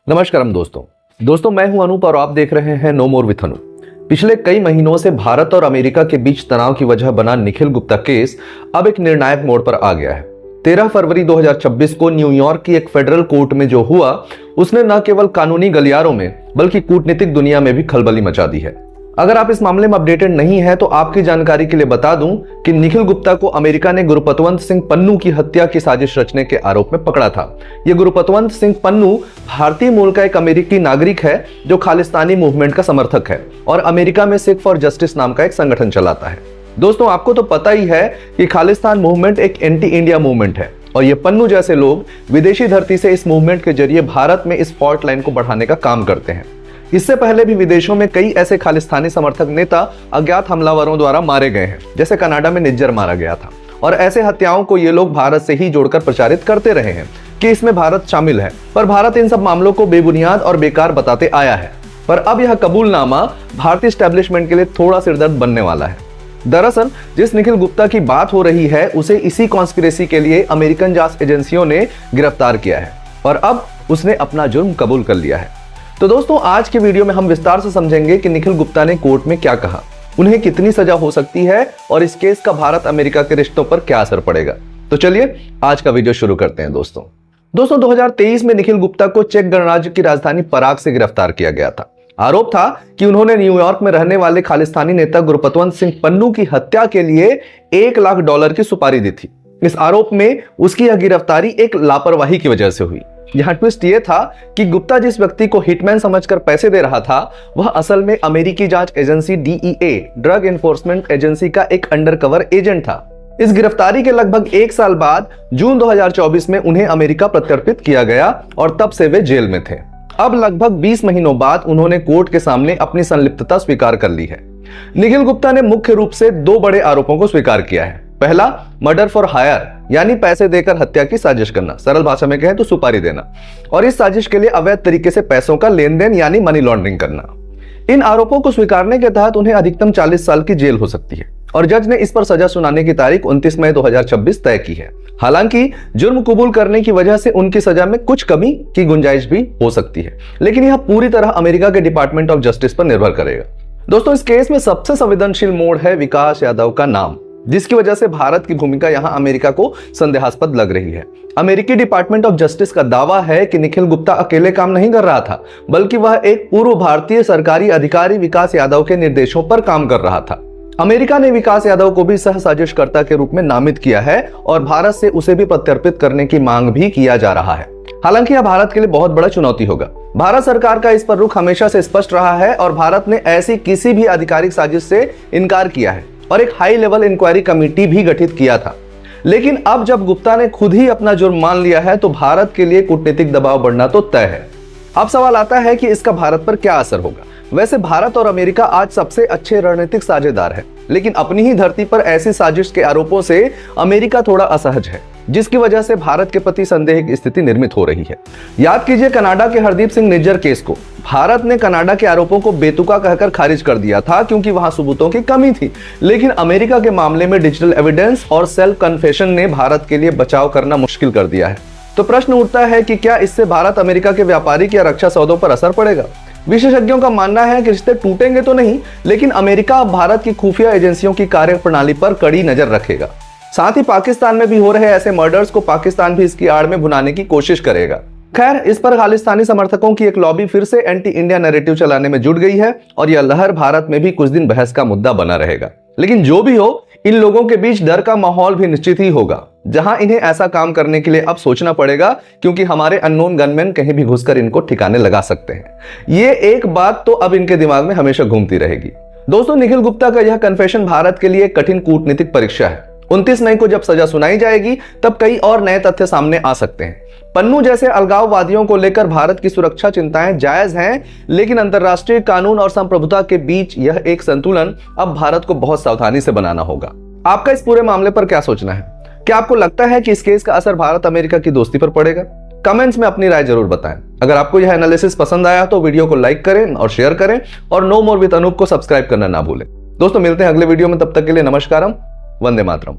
नमस्कार दोस्तों मैं हूं अनूप और आप देख रहे हैं नो मोर विथ अनूप। पिछले कई महीनों से भारत और अमेरिका के बीच तनाव की वजह बना निखिल गुप्ता केस अब एक निर्णायक मोड़ पर आ गया है। 13 फरवरी 2026 को न्यूयॉर्क की एक फेडरल कोर्ट में जो हुआ उसने न केवल कानूनी गलियारों में बल्कि कूटनीतिक दुनिया में भी खलबली मचा दी है। अगर आप इस मामले में अपडेटेड नहीं है तो आपकी जानकारी के लिए बता दूं कि निखिल गुप्ता को अमेरिका ने गुरुपतवंत सिंह पन्नू की हत्या की साजिश रचने के आरोप में पकड़ा था। यह गुरुपतवंत सिंह पन्नू भारतीय मूल का एक अमेरिकी नागरिक है जो खालिस्तानी मूवमेंट का समर्थक है और अमेरिका में सिख फॉर जस्टिस नाम का एक संगठन चलाता है। दोस्तों आपको तो पता ही है कि खालिस्तान मूवमेंट एक एंटी इंडिया मूवमेंट है और ये पन्नू जैसे लोग विदेशी धरती से इस मूवमेंट के जरिए भारत में इस फॉल्ट लाइन को बढ़ाने का काम करते हैं। इससे पहले भी विदेशों में कई ऐसे खालिस्तानी समर्थक नेता अज्ञात हमलावरों द्वारा मारे गए हैं, जैसे कनाडा में निज्जर मारा गया था। और ऐसे हत्याओं को ये लोग भारत से ही जोड़कर प्रचारित करते रहे हैं कि इसमें भारत शामिल है, पर भारत इन सब मामलों को बेबुनियाद और बेकार बताते आया है। पर अब यह कबूलनामा भारतीय एस्टेब्लिशमेंट के लिए थोड़ा सिरदर्द बनने वाला है। दरअसल जिस निखिल गुप्ता की बात हो रही है उसे इसी कॉन्स्पिरेसी के लिए अमेरिकन जांच एजेंसियों ने गिरफ्तार किया है और अब उसने अपना जुर्म कबूल कर लिया है। तो दोस्तों आज के वीडियो में हम विस्तार से समझेंगे कि निखिल गुप्ता ने कोर्ट में क्या कहा, उन्हें कितनी सजा हो सकती है और इस केस का भारत अमेरिका के रिश्तों पर क्या असर पड़ेगा। तो चलिए आज का वीडियो शुरू करते हैं। दोस्तों 2023 में निखिल गुप्ता को चेक गणराज्य की राजधानी पराग से गिरफ्तार किया गया था। आरोप था कि उन्होंने न्यूयॉर्क में रहने वाले खालिस्तानी नेता गुरुपतवंत सिंह पन्नू की हत्या के लिए $1 लाख की सुपारी दी थी। इस आरोप में उसकी यह गिरफ्तारी एक लापरवाही की वजह से हुई। यहाँ ट्विस्ट ये था कि गुप्ता जिस व्यक्ति को हिटमैन समझकर पैसे दे रहा था वह असल में अमेरिकी जांच agency DEA drug enforcement agency का एक अंडरकवर एजेंट था। इस गिरफ्तारी के लगभग 1 साल बाद जून 2024 में उन्हें अमेरिका प्रत्यर्पित किया गया और तब से वे जेल में थे। अब लगभग 20 महीनों बाद उन्होंने कोर्ट के सामने अपनी संलिप्तता स्वीकार कर ली है। निखिल गुप्ता ने मुख्य रूप से 2 बड़े आरोपों को स्वीकार किया है। पहला, मर्डर फॉर हायर यानी पैसे देकर हत्या की साजिश करना, सरल भाषा में कहें तो सुपारी देना, और इस साजिश के लिए अवैध तरीके से पैसों का लेन देन यानी मनी लॉन्ड्रिंग करना। इन आरोपों को स्वीकारने के तहत उन्हें अधिकतम 40 साल की जेल हो सकती है और जज ने इस पर सजा सुनाने की तारीख 29 मई 2026 तय की है। हालांकि जुर्म कबूल करने की वजह से उनकी सजा में कुछ कमी की गुंजाइश भी हो सकती है, लेकिन यह पूरी तरह अमेरिका के डिपार्टमेंट ऑफ जस्टिस पर निर्भर करेगा। दोस्तों इस केस में सबसे संवेदनशील मोड़ है विकास यादव का नाम, जिसकी वजह से भारत की भूमिका यहां अमेरिका को संदेहास्पद लग रही है। अमेरिकी डिपार्टमेंट ऑफ जस्टिस का दावा है कि निखिल गुप्ता अकेले काम नहीं कर रहा था, बल्कि वह एक पूर्व भारतीय सरकारी अधिकारी विकास यादव के निर्देशों पर काम कर रहा था। अमेरिका ने विकास यादव को भी सह साजिशकर्ता के रूप में नामित किया है और भारत से उसे भी प्रत्यर्पित करने की मांग भी किया जा रहा है। हालांकि यह भारत के लिए बहुत बड़ा चुनौती होगा। भारत सरकार का इस पर रुख हमेशा से स्पष्ट रहा है और भारत ने ऐसी किसी भी आधिकारिक साजिश से इनकार किया है और एक हाई लेवल इंक्वायरी कमेटी भी गठित किया था। लेकिन अब जब गुप्ता ने खुद ही अपना जुर्म मान लिया है तो भारत के लिए कूटनीतिक दबाव बढ़ना तो तय है। अब सवाल आता है कि इसका भारत पर क्या असर होगा। वैसे भारत और अमेरिका आज सबसे अच्छे रणनीतिक साझेदार है, लेकिन अपनी ही धरती पर ऐसी साजिश के आरोपों से अमेरिका थोड़ा असहज है, जिसकी वजह से भारत के प्रति संदेह की स्थिति निर्मित हो रही है। याद कीजिए कनाडा के हरदीप सिंह निज्जर केस को। भारत ने कनाडा के आरोपों को बेतुका कहकर खारिज कर दिया था क्योंकि वहां सबूतों की कमी थी, लेकिन अमेरिका के मामले में डिजिटल एविडेंस और सेल्फ कन्फेशन ने भारत के लिए बचाव करना मुश्किल कर दिया है। तो प्रश्न उठता है कि क्या इससे भारत अमेरिका के व्यापारिक या रक्षा सौदों पर असर पड़ेगा। विशेषज्ञों का मानना है कि रिश्ते टूटेंगे तो नहीं, लेकिन अमेरिका अब भारत की खुफिया एजेंसियों की कार्यप्रणाली पर कड़ी नजर रखेगा। साथ ही पाकिस्तान में भी हो रहे ऐसे मर्डर्स को पाकिस्तान भी इसकी आड़ में भुनाने की कोशिश करेगा। खैर इस पर खालिस्तानी समर्थकों की एक लॉबी फिर से एंटी इंडिया नैरेटिव चलाने में जुट गई है और यह लहर भारत में भी कुछ दिन बहस का मुद्दा बना रहेगा। लेकिन जो भी हो, इन लोगों के बीच डर का माहौल भी निश्चित ही होगा, जहां इन्हें ऐसा काम करने के लिए अब सोचना पड़ेगा क्योंकि हमारे अननोन गनमैन कहीं भी घुसकर इनको ठिकाने लगा सकते हैं। ये एक बात तो अब इनके दिमाग में हमेशा घूमती रहेगी। दोस्तों निखिल गुप्ता का यह कन्फेशन भारत के लिए कठिन कूटनीतिक परीक्षा है। 29 मई को जब सजा सुनाई जाएगी तब कई और नए तथ्य सामने आ सकते हैं। पन्नू जैसे अलगाववादियों को लेकर भारत की सुरक्षा चिंताएं जायज हैं, लेकिन अंतर्राष्ट्रीय कानून और संप्रभुता के बीच यह एक संतुलन अब भारत को बहुत सावधानी से बनाना होगा। आपका इस पूरे मामले पर क्या सोचना है? क्या आपको लगता है कि इस केस का असर भारत अमेरिका की दोस्ती पर पड़ेगा? कमेंट्स में अपनी राय जरूर बताएं। अगर आपको यह एनालिसिस पसंद आया तो वीडियो को लाइक करें और शेयर करें और नो मोर विद अनूप को सब्सक्राइब करना ना भूलें। दोस्तों मिलते हैं अगले वीडियो में, तब तक के लिए नमस्कारम, वंदे मातरम।